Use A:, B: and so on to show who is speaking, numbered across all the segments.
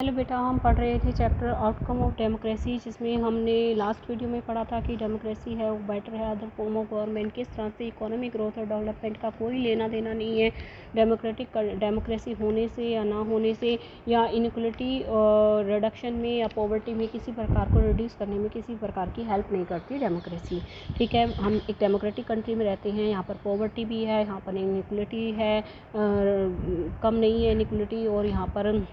A: Hello बेटा, हम पढ़ रहे थे चैप्टर आउटकम ऑफ डेमोक्रेसी, जिसमें हमने लास्ट वीडियो में पढ़ा था कि डेमोक्रेसी है वो बेटर है अदर फॉर्म ऑफ गवर्नमेंट। किस तरह से इकोनॉमिक ग्रोथ और डेवलपमेंट का कोई लेना देना नहीं है डेमोक्रेसी होने से या ना होने से, या इनइक्वलिटी रिडक्शन में या पॉवर्टी में किसी प्रकार को रिड्यूस करने में किसी प्रकार की हेल्प नहीं करती डेमोक्रेसी। ठीक है, हम एक डेमोक्रेटिक कंट्री में रहते हैं, यहाँ पर पॉवर्टी भी है, यहाँ पर इनइक्वलिटी है, कम नहीं है इनइक्वलिटी, और यहाँ पर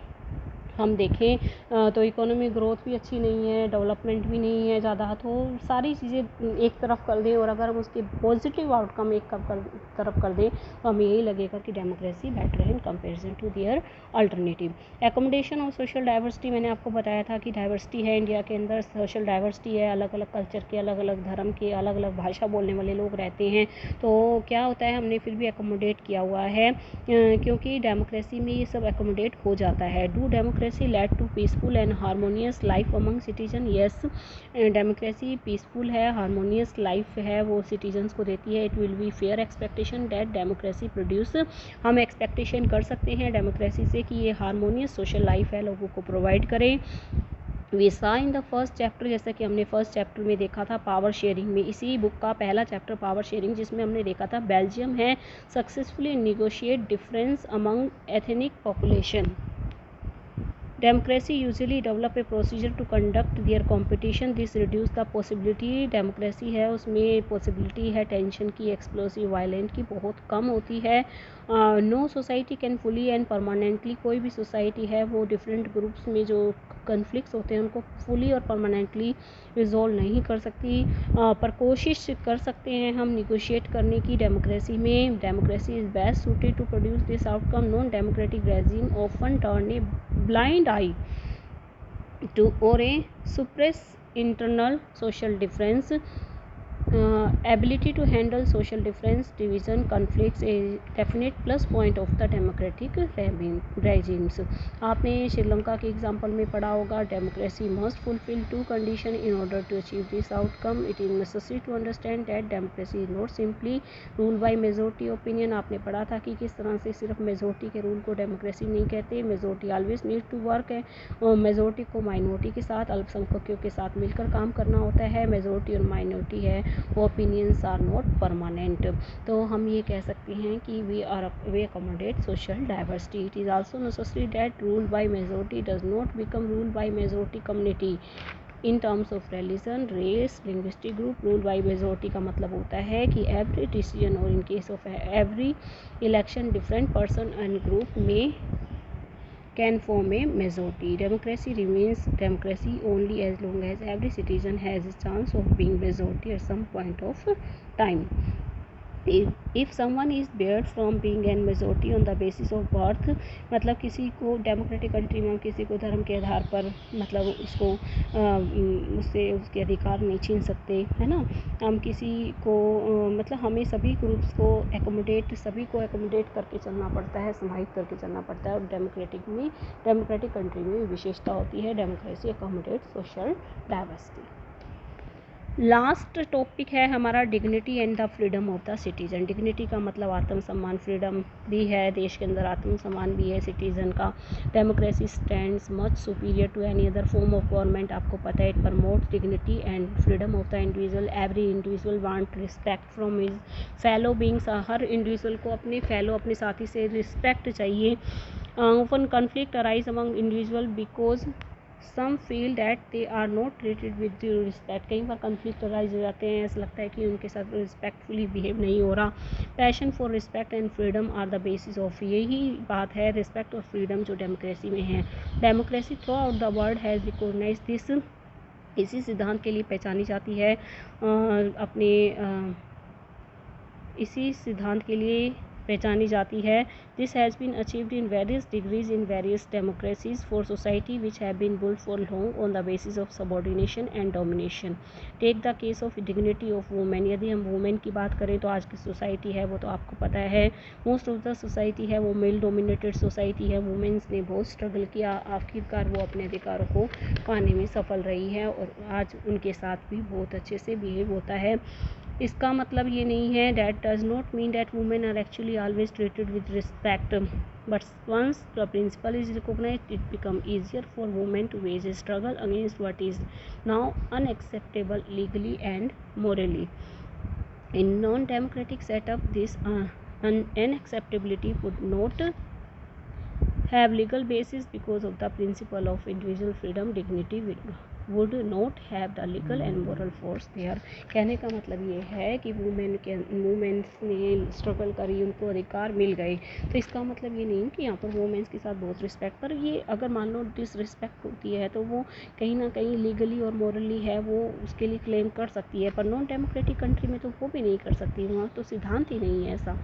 A: हम देखें तो इकोनॉमिक ग्रोथ भी अच्छी नहीं है, डेवलपमेंट भी नहीं है ज़्यादा। तो सारी चीज़ें एक तरफ कर दें और अगर हम उसके पॉजिटिव आउटकम एक तरफ कर दें तो हमें यही लगेगा कि डेमोक्रेसी बेटर है in comparison to their alternative. Accommodation और सोशल डाइवर्सिटी, मैंने आपको बताया था कि डाइवर्सिटी है इंडिया के अंदर, सोशल डाइवर्सिटी है, अलग अलग कल्चर के, अलग अलग धर्म के, अलग अलग भाषा बोलने वाले लोग रहते हैं। तो क्या होता है, हमने फिर भी एकोमोडेट किया हुआ है क्योंकि डेमोक्रेसी में ये सब एकोमोडेट हो जाता है। Do democracy led to peaceful and harmonious life among citizen? yes, democracy peaceful है, हारमोनियस लाइफ है वो सिटीजन्स को देती है। It will be fair expectation that democracy produce, हम एक्सपेक्टेशन कर सकते हैं डेमोक्रेसी से कि ये हारमोनियस सोशल लाइफ है लोगों को प्रोवाइड करें। We saw in the first chapter, जैसा कि हमने फर्स्ट चैप्टर में देखा था पावर शेयरिंग में, इसी बुक का पहला चैप्टर पावर शेयरिंग, जिसमें हमने देखा था बेल्जियम है successfully negotiate difference among ethnic population. Democracy usually develop a procedure to conduct their competition. This reduce the possibility, democracy है उसमें पॉसिबिलिटी है टेंशन की, एक्सप्लोसिव वायलेंट की बहुत कम होती है। No society can fully and permanently, कोई भी सोसाइटी है वो डिफरेंट ग्रुप्स में जो कन्फ्लिक्ट्स होते हैं उनको फुली और परमानेंटली रिजॉल्व नहीं कर सकती, पर कोशिश कर सकते हैं हम निगोशिएट करने की डेमोक्रेसी में। Democracy is best suited to produce this outcome. Non democratic regime often turn a blind eye to or a suppress internal social difference, ability to handle social difference division conflicts a definite plus point of the democratic regimes। आपने श्रीलंका के example में पढ़ा होगा, democracy must fulfil two condition in order to achieve this outcome. It is necessary to understand that democracy is not simply rule by majority opinion. आपने पढ़ा था कि किस तरह से सिर्फ मेजोरिटी के रूल को डेमोक्रेसी नहीं कहते, majority always need to work है, और मेजोरिटी को माइनॉरिटी के साथ, अल्पसंख्यकों के साथ मिलकर काम करना होता है। मेजोरिटी और माइनॉरिटी है ओपिनियंस आर नॉट परमानेंट। तो हम ये कह सकते हैं कि we accommodate social diversity. It is also necessary that rule by majority does not become rule by majority community in terms of religion, race, linguistic group. Rule by majority का मतलब होता है कि एवरी डिसीजन और in case of every election different person and group में can form a majority. Democracy remains democracy only as long as every citizen has a chance of being majority at some point of time. If someone is barred from being a majority on the basis of birth, मतलब किसी को democratic country में हम किसी को धर्म के आधार पर मतलब उसको उससे उसके अधिकार नहीं छीन सकते, है ना। हम किसी को मतलब हमें सभी ग्रुप्स को एकोमोडेट करके चलना पड़ता है, समाहित करके चलना पड़ता है। और डेमोक्रेटिक कंट्री में विशेषता होती है democracy accommodate social diversity. Last topic है हमारा dignity and the freedom of the citizen. Dignity का मतलब आत्मसम्मान, फ्रीडम भी है, देश के अंदर आत्मसम्मान भी है सिटीजन का। Democracy stands much superior to any other form of government. आपको पता है, it promotes dignity and freedom of the individual. Every individual want respect from his fellow beings. हर इंडिविजुअल को अपने साथी से रिस्पेक्ट चाहिए। Often conflict arise among individual because some feel that they are not treated with due respect. कई बार conflict rise हो जाते हैं, ऐसा लगता है कि उनके साथ रिस्पेक्टफुली बिहेव नहीं हो रहा। Passion for respect and freedom are the basis of, यही बात है रिस्पेक्ट और फ्रीडम जो डेमोक्रेसी में है। Democracy throughout the world has recognise this, इसी सिद्धांत के लिए पहचानी जाती है इसी सिद्धांत के लिए पहचानी जाती है। This has been achieved in various degrees in various democracies for society which have been built for long on the basis of subordination and domination. Take the case of dignity of women. यदि हम women की बात करें तो आज की society है वो तो आपको पता है, मोस्ट ऑफ द सोसाइटी है वो मेल डोमिनेटेड सोसाइटी है। वुमेन्स ने बहुत स्ट्रगल किया, आखिरकार वो अपने अधिकारों को पाने में सफल रही है और आज उनके साथ भी बहुत अच्छे से बिहेव होता है। इसका मतलब ये नहीं है, that does not mean that women are actually always treated with respect. But once the principle is recognized, it becomes easier for women to wage a struggle against what is now unacceptable legally and morally. In non-democratic setup, this unacceptability would not have legal basis because of the principle of individual freedom, dignity would not have the legal and moral force there. कहने का मतलब ये है कि women's ने struggle करी, उनको अधिकार मिल गए, तो इसका मतलब ये नहीं कि यहाँ पर वुमेन्स के साथ बहुत रिस्पेक्ट, पर ये अगर मान लो डिसरिस्पेक्ट होती है तो वो कहीं ना कहीं लीगली और मॉरली है वो उसके लिए क्लेम कर सकती है, पर नॉन डेमोक्रेटिक कंट्री में तो वो भी नहीं कर सकती, वहाँ तो सिद्धांत ही नहीं है ऐसा।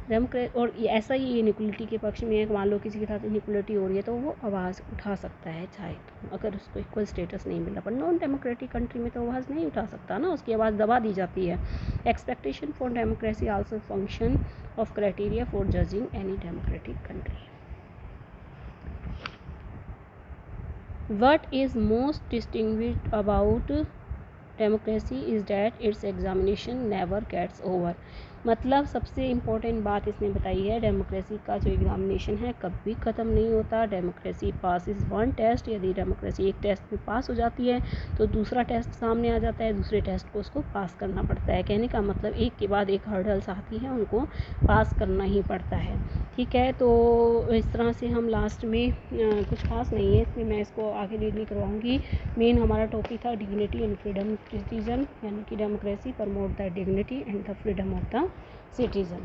A: डेमोक्रेट और ऐसा ही इनइक्वलिटी के पक्ष में है, मान लो किसी के साथ इनइक्वलिटी हो रही है तो वो आवाज़ उठा सकता है चाहे तो, अगर उसको इक्वल स्टेटस नहीं मिला, पर नॉन डेमोक्रेटिक कंट्री में तो आवाज़ नहीं उठा सकता ना, उसकी आवाज़ दबा दी जाती है। Expectation for democracy also function of criteria for judging any democratic country. What is most distinguished about democracy is that its examination never gets over. मतलब सबसे इम्पोर्टेंट बात इसने बताई है, डेमोक्रेसी का जो एग्जामिनेशन है कभी ख़त्म नहीं होता। Democracy pass is one test, यदि डेमोक्रेसी एक टेस्ट में पास हो जाती है तो दूसरा टेस्ट सामने आ जाता है, दूसरे टेस्ट को उसको पास करना पड़ता है। कहने का मतलब एक के बाद एक हर्डल्स आती हैं, उनको पास करना ही पड़ता है। ठीक है, तो इस तरह से हम लास्ट में कुछ खास नहीं है इसमें, मैं इसको आगे रीड नहीं करवाऊँगी। मेन हमारा टॉपिक था डिग्निटी एंड फ्रीडम सिटीजन, यानी कि democracy promote the dignity and the freedom of the citizen.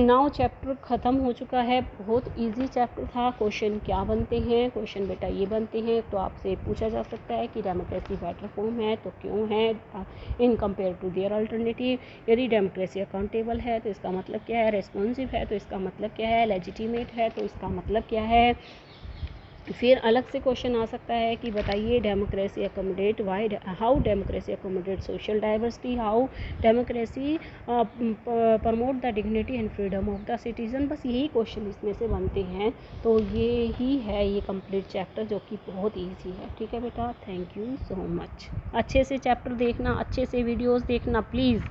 A: Now chapter ख़त्म हो चुका है, बहुत इजी चैप्टर था। क्वेश्चन क्या बनते हैं, क्वेश्चन बेटा ये बनते हैं, तो आपसे पूछा जा सकता है कि डेमोक्रेसी बेटर फॉर्म है तो क्यों है in compare to their alternative. यदि डेमोक्रेसी अकाउंटेबल है तो इसका मतलब क्या है, रेस्पॉन्सिव है तो इसका मतलब क्या है, लेजिटिमेट है तो इसका मतलब क्या है। फिर अलग से क्वेश्चन आ सकता है कि बताइए democracy accommodate why, how democracy accommodate social diversity, how democracy promote the dignity and freedom of the citizen. बस यही क्वेश्चन इसमें से बनते हैं, तो ये ही है ये कंप्लीट चैप्टर जो कि बहुत ईजी है। ठीक है बेटा, थैंक यू सो मच। अच्छे से चैप्टर देखना, अच्छे से वीडियोज़ देखना प्लीज़।